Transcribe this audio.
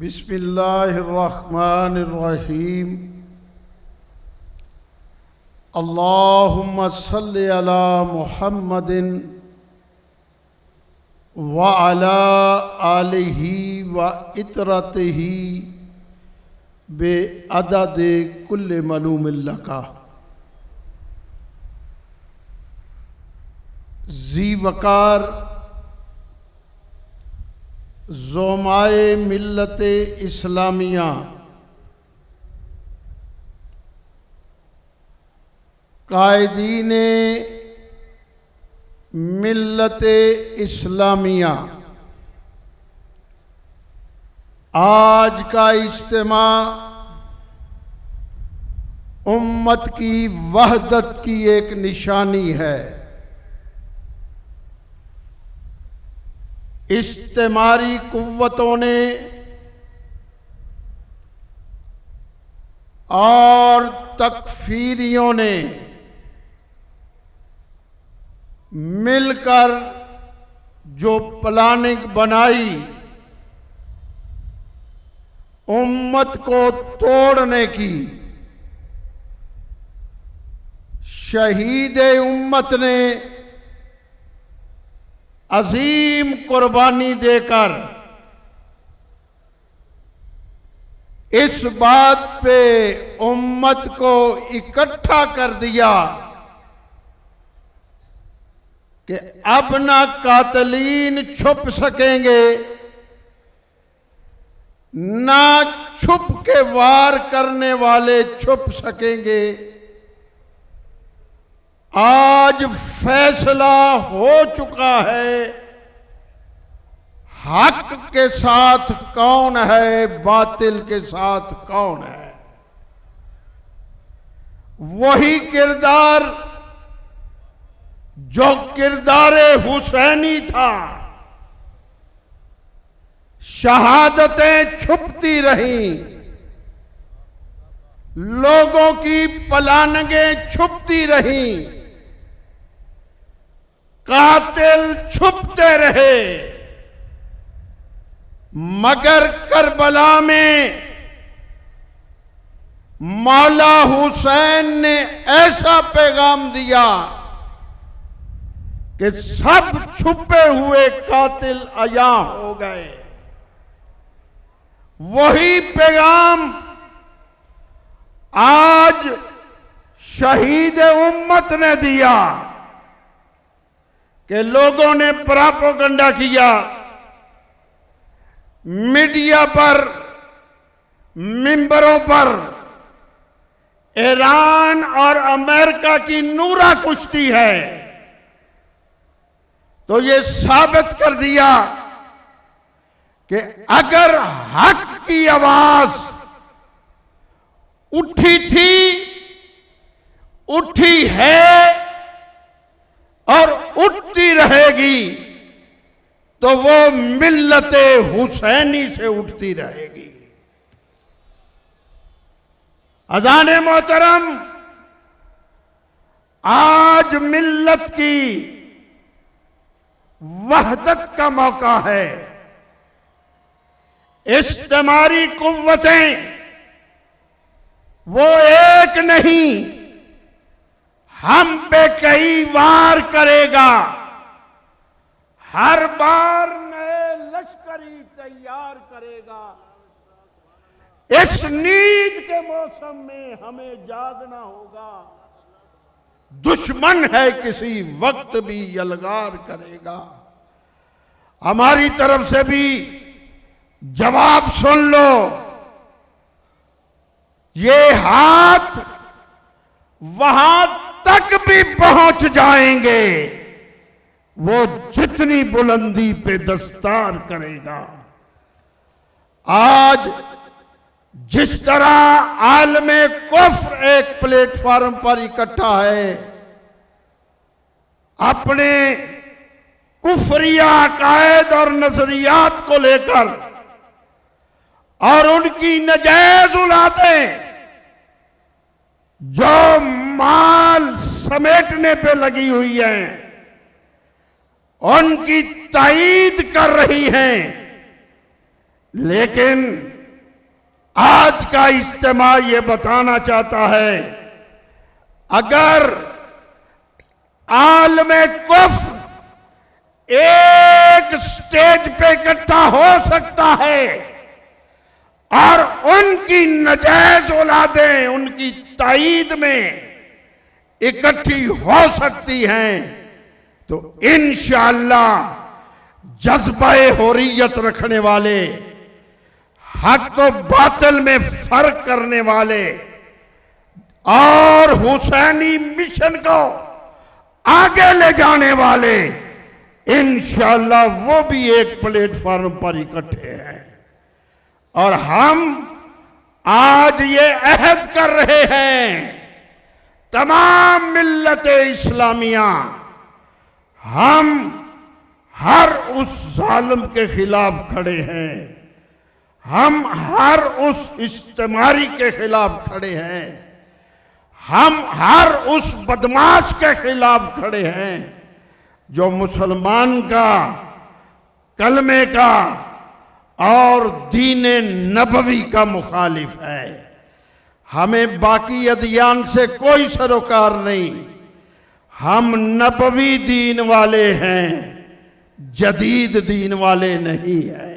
बिस्मिल्लाहिर्रहमानिर्रहीम। अल्लाहुम्मा सल्लि अला मुहम्मदिन व अला आलिही व इतरतिही बे अदद कुल्ले मलूमिन लका। जी वकार ज़ोमाए मिल्लत इस्लामिया कायदीन मिल्लत इस्लामिया, आज का इज्तिमा उम्मत की वहदत की एक निशानी है। इस्तेमारी कुव्वतों ने और तकफीरियों ने मिलकर जो प्लानिंग बनाई उम्मत को तोड़ने की, शहीद उम्मत ने अजीम कुर्बानी देकर इस बात पे उम्मत को इकट्ठा कर दिया कि अब ना कातिलीन छुप सकेंगे, ना छुप के वार करने वाले छुप सकेंगे। आज फैसला हो चुका है, हक के साथ कौन है, बातिल के साथ कौन है। वही किरदार जो किरदारे हुसैनी था, शहादतें छुपती रहीं, लोगों की प्लानिंगें छुपती रहीं, कातिल छुपते रहे, मगर करबला में मौला हुसैन ने ऐसा पैगाम दिया कि सब छुपे हुए कातिल अया हो गए। वही पैगाम आज शहीद उम्मत ने दिया कि लोगों ने प्रोपेगेंडा किया, मीडिया पर, मिंबरों पर ईरान और अमेरिका की नूरा कुश्ती है, तो ये साबित कर दिया कि अगर हक की आवाज उठी थी, उठी है और उठती रहेगी, तो वो मिल्लत हुसैनी से उठती रहेगी। अज़ान मोहतरम, आज मिल्लत की वहदत का मौका है। इस्तेमारी कुव्वतें वो एक नहीं, हम पे कई वार करेगा, हर बार नए लश्करी तैयार करेगा। इस नींद के मौसम में हमें जागना होगा, दुश्मन है किसी वक्त भी यलगार करेगा। हमारी तरफ से भी जवाब सुन लो, ये हाथ वहां तक भी पहुंच जाएंगे, वो जितनी बुलंदी पे दस्तार करेगा। आज जिस तरह आलमे कुफ्र एक प्लेटफॉर्म पर इकट्ठा है, अपने कुफरिया अकायद और नजरियात को लेकर और उनकी नजायज औलादें जो माल समेटने पे लगी हुई हैं, उनकी ताईद कर रही हैं, लेकिन आज का इज्तिमा ये बताना चाहता है, अगर आलमे कुफ्र एक स्टेज पे इकट्ठा हो सकता है और उनकी नजायज औलादें उनकी ताईद में इकट्ठी हो सकती हैं, तो इंशाअल्लाह जज्बे हुर्रियत रखने वाले, हक व बातिल में फर्क करने वाले और हुसैनी मिशन को आगे ले जाने वाले, इंशाअल्लाह वो भी एक प्लेटफॉर्म पर इकट्ठे हैं। और हम आज ये अहद कर रहे हैं, तमाम मिल्लत इस्लामिया, हम हर उस जालिम के खिलाफ खड़े हैं, हम हर उस इस्तेमारी के खिलाफ खड़े हैं, हम हर उस बदमाश के खिलाफ खड़े हैं जो मुसलमान का, कलमे का और दीन नबवी का मुखालिफ है। हमें बाकी अदियान से कोई सरोकार नहीं, हम नबवी दीन वाले हैं, जदीद दीन वाले नहीं हैं।